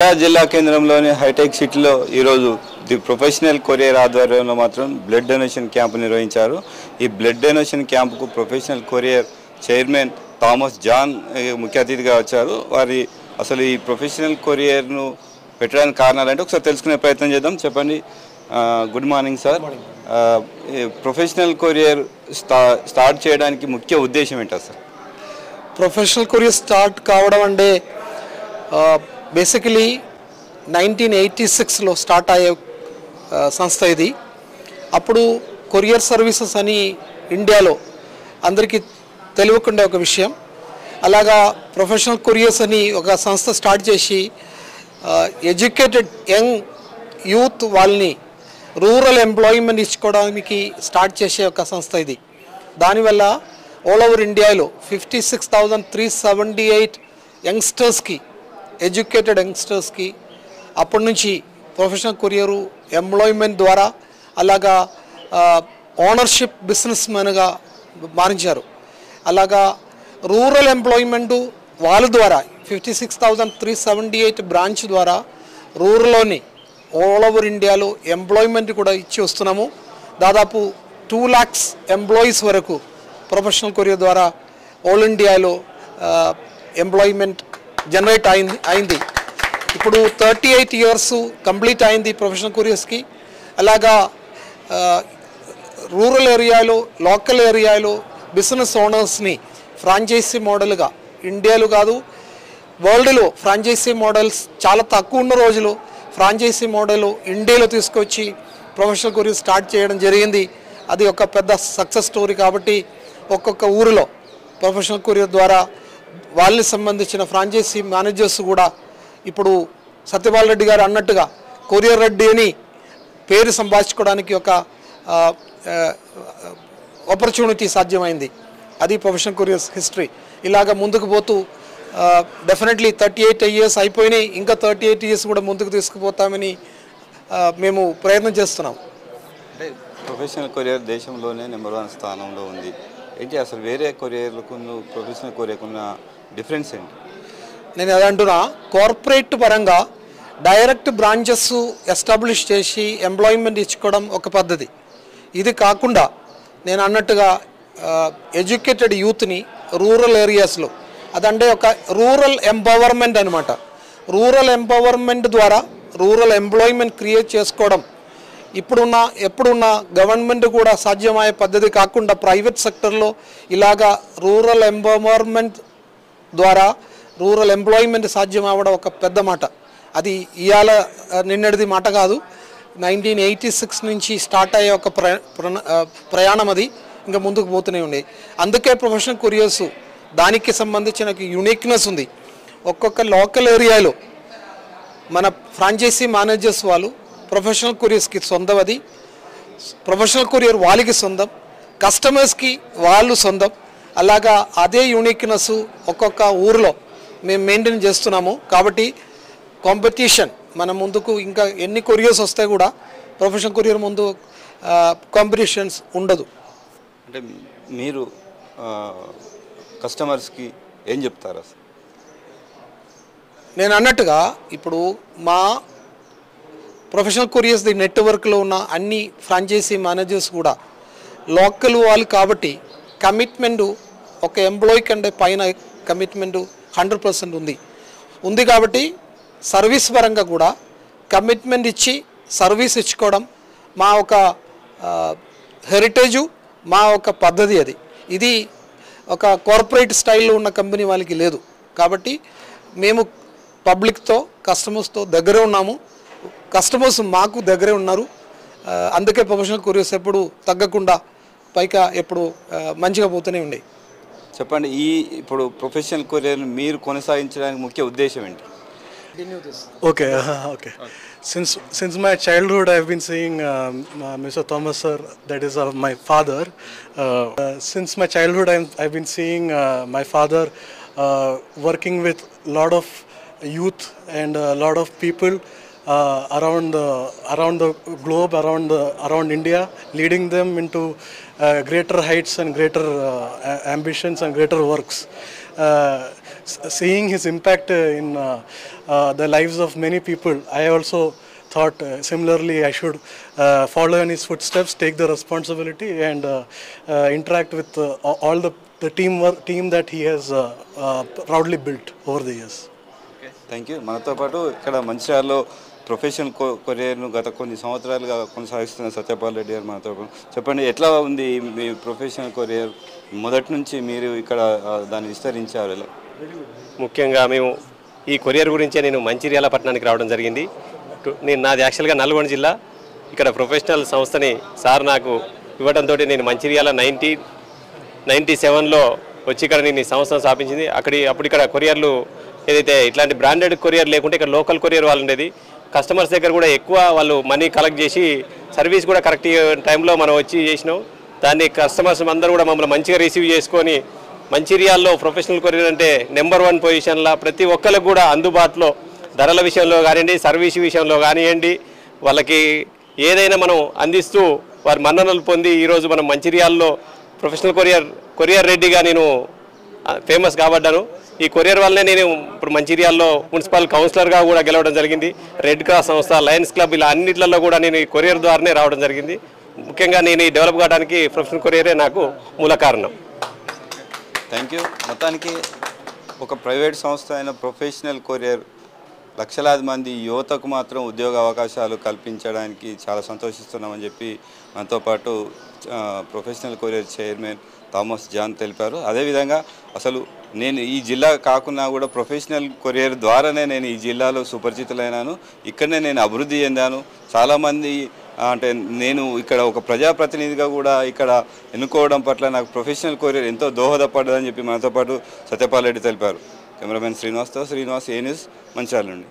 జిల్లా కేంద్రంలోని హైటెక్ సిటీలో ఈరోజు ది ప్రొఫెషనల్ కొరియర్ ఆధ్వర్యంలో మాత్రం బ్లడ్ డొనేషన్ క్యాంప్ నిర్వహించారు. ఈ బ్లడ్ డొనేషన్ క్యాంపుకు professional courier chairman Thomas John ముఖ్య అతిథిగా వచ్చారు. వారి అసలు ఈ ప్రొఫెషనల్ కొరియర్ను పెట్టడానికి కారణాలు అంటే ఒకసారి తెలుసుకునే ప్రయత్నం చేద్దాం. చెప్పండి. Good morning sir. Professional courier start చేయడానికి ముఖ్య ఉద్దేశం ఏంటో సార్? ప్రొఫెషనల్ కొరియర్ స్టార్ట్ కావడం అంటే బేసికలీ 1986లో స్టార్ట్ అయ్యే సంస్థ ఇది. అప్పుడు కొరియర్ సర్వీసెస్ అని ఇండియాలో అందరికీ తెలియకుండా ఒక విషయం. అలాగా ప్రొఫెషనల్ కొరియర్స్ అని ఒక సంస్థ స్టార్ట్ చేసి ఎడ్యుకేటెడ్ యంగ్ యూత్ వాళ్ళని రూరల్ ఎంప్లాయ్మెంట్ ఇచ్చుకోవడానికి స్టార్ట్ చేసే ఒక సంస్థ ఇది. దానివల్ల ఆల్ ఓవర్ ఇండియాలో 56,378 యంగ్స్టర్స్కి, ఎడ్యుకేటెడ్ యంగ్స్టర్స్కి అప్పటి నుంచి ప్రొఫెషనల్ కొరియరు ఎంప్లాయ్మెంట్ ద్వారా అలాగా ఓనర్షిప్ బిజినెస్ మ్యాన్గా మారించారు. అలాగా రూరల్ ఎంప్లాయ్మెంట్ వాళ్ళ ద్వారా 56,378 బ్రాంచ్ ద్వారా రూరల్లోని ఆల్ ఓవర్ ఇండియాలో ఎంప్లాయ్మెంట్ కూడా ఇచ్చి వస్తున్నాము. దాదాపు 2 lakhs ఎంప్లాయీస్ వరకు ప్రొఫెషనల్ కొరియర్ ద్వారా ఆల్ ఇండియాలో ఎంప్లాయ్మెంట్ జనరేట్ అయింది. ఇప్పుడు 38 years కంప్లీట్ అయింది ప్రొఫెషనల్ కొరియర్స్కి. అలాగా రూరల్ ఏరియాలో, లోకల్ ఏరియాలో బిజినెస్ ఓనర్స్ని ఫ్రాంచైజీ మోడల్గా ఇండియాలో కాదు వరల్డ్లో ఫ్రాంచైజీ మోడల్స్ చాలా తక్కువ ఉన్న రోజులు ఫ్రాంచైజీ మోడల్ ఇండియాలో తీసుకొచ్చి ప్రొఫెషనల్ కొరియర్ స్టార్ట్ చేయడం జరిగింది. అది ఒక పెద్ద సక్సెస్ స్టోరీ. కాబట్టి ఒక్కొక్క ఊరిలో ప్రొఫెషనల్ కొరియర్ ద్వారా వాళ్ళని సంబంధించిన ఫ్రాంచైజీ మేనేజర్స్ కూడా ఇప్పుడు సత్యపాల్ రెడ్డి గారు అన్నట్టుగా కొరియర్ రెడ్డి అని పేరు సంపాదించుకోవడానికి ఒక ఆపర్చునిటీ సాధ్యమైంది. అది ప్రొఫెషనల్ కొరియర్స్ హిస్టరీ. ఇలాగ ముందుకు పోతూ డెఫినెట్లీ 38 years అయిపోయినాయి. ఇంకా 38 years కూడా ముందుకు తీసుకుపోతామని మేము ప్రయత్నం చేస్తున్నాం. అంటే ప్రొఫెషనల్ కొరియర్ దేశంలోనే నెంబర్ 1 స్థానంలో ఉంది. ఏంటి అసలు వేరే కొరియర్లకు ప్రొఫెషనల్ కొరియర్కు ఉన్న డిఫరెన్స్ ఏంటి? నేను అది అంటున్నా, కార్పొరేట్ పరంగా డైరెక్ట్ బ్రాంచెస్ ఎస్టాబ్లిష్ చేసి ఎంప్లాయ్మెంట్ ఇచ్చుకోవడం ఒక పద్ధతి. ఇది కాకుండా నేను అన్నట్టుగా ఎడ్యుకేటెడ్ యూత్ని రూరల్ ఏరియాస్లో, అదంటే ఒక రూరల్ ఎంపవర్మెంట్ అనమాట. రూరల్ ఎంపవర్మెంట్ ద్వారా రూరల్ ఎంప్లాయ్మెంట్ క్రియేట్ చేసుకోవడం ఎప్పుడున్న గవర్నమెంట్ కూడా సాధ్యమయ్యే పద్ధతి కాకుండా ప్రైవేట్ సెక్టర్లో ఇలాగా రూరల్ ఎంపవర్మెంట్ ద్వారా రూరల్ ఎంప్లాయ్మెంట్ సాధ్యం అవ్వడం ఒక పెద్ద మాట. అది ఇవాళ నిన్నటిది మాట కాదు. 1986 నుంచి స్టార్ట్ అయ్యే ఒక ప్రయాణం. అది ఇంకా ముందుకు పోతూనే ఉంది. అందుకే ప్రొఫెషనల్ కొరియర్స్ దానికి సంబంధించిన యూనిక్నెస్ ఉంది. ఒక్కొక్క లోకల్ ఏరియాలో మన ఫ్రాంచైజీ మేనేజర్స్ వాళ్ళు ప్రొఫెషనల్ కొరియర్స్కి సొంతం. అది ప్రొఫెషనల్ కొరియర్ వాళ్ళకి సొంతం, కస్టమర్స్కి వాళ్ళు సొంతం. అలాగా అదే యూనిక్నెస్ ఒక్కొక్క ఊరిలో మేము మెయింటైన్ చేస్తున్నాము. కాబట్టి కాంపిటీషన్ మన ముందుకు ఇంకా ఎన్ని కొరియర్స్ వస్తాయి కూడా ప్రొఫెషనల్ కొరియర్ ముందు కాంపిటీషన్స్ ఉండదు. అంటే మీరు కస్టమర్స్కి ఏం చెప్తారు? నేను అన్నట్టుగా ఇప్పుడు మా ప్రొఫెషనల్ కొరియర్స్ నెట్వర్క్లో ఉన్న అన్ని ఫ్రాంచైజీ మేనేజర్స్ కూడా లోకల్ వాళ్ళు కాబట్టి కమిట్మెంటు ఒక ఎంప్లాయీ కంటే పైన కమిట్మెంటు 100% ఉంది కాబట్టి సర్వీస్ పరంగా కూడా కమిట్మెంట్ ఇచ్చి సర్వీస్ ఇచ్చుకోవడం మా ఒక హెరిటేజు, మా ఒక పద్ధతి. ఇది ఒక కార్పొరేట్ స్టైల్లో ఉన్న కంపెనీ వాళ్ళకి లేదు. కాబట్టి మేము పబ్లిక్తో, కస్టమర్స్తో దగ్గరే ఉన్నాము. కస్టమర్స్ మాకు దగ్గరే ఉన్నారు. అందుకే ప్రొఫెషనల్ కొరియర్స్ ఎప్పుడు తగ్గకుండా పైగా ఎప్పుడు మంచిగా పోతూనే ఉండే. చెప్పండి, ఇప్పుడు ప్రొఫెషనల్ కొరియర్ మీరు కొనసాగించడానికి ముఖ్య ఉద్దేశం ఏంటి? Okay. Since my childhood, I've been seeing Mr. Thomas sir, that is my father. Since my childhood, I've been seeing my father working with a lot of youth and a lot of people around the globe, around India, leading them into greater heights and greater ambitions and greater works. seeing his impact in the lives of many people, I also thought similarly I should follow in his footsteps, take the responsibility, and interact with all the team that he has proudly built over the years. Thank you. మనతో పాటు ఇక్కడ మంచిర్యాలలో professional కొరియర్ను గత కొన్ని సంవత్సరాలుగా కొనసాగిస్తున్న సత్యపాల్ రెడ్డి గారు మనతో పాటు. చెప్పండి, ఎట్లా ఉంది మీ ప్రొఫెషనల్ కొరియర్? మొదటి నుంచి మీరు ఇక్కడ దాన్ని విస్తరించారు ఎలా? ముఖ్యంగా మేము ఈ కొరియర్ గురించే నేను మంచిర్యాల పట్టణానికి రావడం జరిగింది. నాది యాక్చువల్గా నల్గొండ జిల్లా. ఇక్కడ ప్రొఫెషనల్ సంస్థని సార్ నాకు ఇవ్వడంతో నేను మంచిర్యాల 1997లో వచ్చి ఇక్కడ నేను ఈ సంస్థను స్థాపించింది. అప్పుడు ఇక్కడ కొరియర్లు ఏదైతే ఇట్లాంటి బ్రాండెడ్ కొరియర్ లేకుంటే ఇక్కడ లోకల్ కొరియర్ వాళ్ళు ఉండేది. కస్టమర్స్ దగ్గర కూడా ఎక్కువ వాళ్ళు మనీ కలెక్ట్ చేసి సర్వీస్ కూడా కరెక్ట్ టైంలో మనం వచ్చి చేసినాం. దాన్ని కస్టమర్స్ అందరూ కూడా మమ్మల్ని మంచిగా రిసీవ్ చేసుకొని మంచిర్యాలలో ప్రొఫెషనల్ కొరియర్ అంటే నెంబర్ 1 పొజిషన్లో ప్రతి ఒక్కరికి కూడా అందుబాటులో ధరల విషయంలో కానివ్వండి, సర్వీస్ విషయంలో కానివ్వండి, వాళ్ళకి ఏదైనా మనం అందిస్తూ వారి మన్ననలు పొంది ఈరోజు మనం మంచిర్యాలలో ప్రొఫెషనల్ కొరియర్ రెడ్డిగా నేను ఫేమస్ కాబడ్డాను. ఈ కొరియర్ వల్లనే నేను ఇప్పుడు మంచిర్యాలలో మున్సిపల్ కౌన్సిలర్గా కూడా గెలవడం జరిగింది. రెడ్ క్రాస్ సంస్థ, లయన్స్ క్లబ్ ఇలా అన్నిట్లలో కూడా నేను ఈ కొరియర్ ద్వారానే రావడం జరిగింది. ముఖ్యంగా నేను ఈ డెవలప్ కావడానికి ప్రొఫెషనల్ కొరియరే నాకు మూల కారణం. Thank you. మొత్తానికి ఒక ప్రైవేట్ సంస్థ అయిన ప్రొఫెషనల్ కొరియర్ లక్షలాది మంది యువతకు మాత్రం ఉద్యోగ అవకాశాలు కల్పించడానికి చాలా సంతోషిస్తున్నామని చెప్పి మనతో పాటు professional courier chairman Thomas John తెలిపారు. అదేవిధంగా అసలు నేను ఈ జిల్లా కాకుండా కూడా ప్రొఫెషనల్ కొరియర్ ద్వారానే నేను ఈ జిల్లాలో సుపరిచితులైనాను. ఇక్కడనే నేను అభివృద్ధి చెందాను. చాలామంది అంటే నేను ఇక్కడ ఒక ప్రజాప్రతినిధిగా కూడా ఇక్కడ ఎన్నుకోవడం పట్ల నాకు ప్రొఫెషనల్ కొరియర్ ఎంతో దోహదపడ్డదని చెప్పి మనతో పాటు సత్యపాల్ రెడ్డి తెలిపారు. కెమెరామెన్ శ్రీనివాస్తో శ్రీనివాస్, ఏ న్యూస్, మంచిర్యాల నుండి.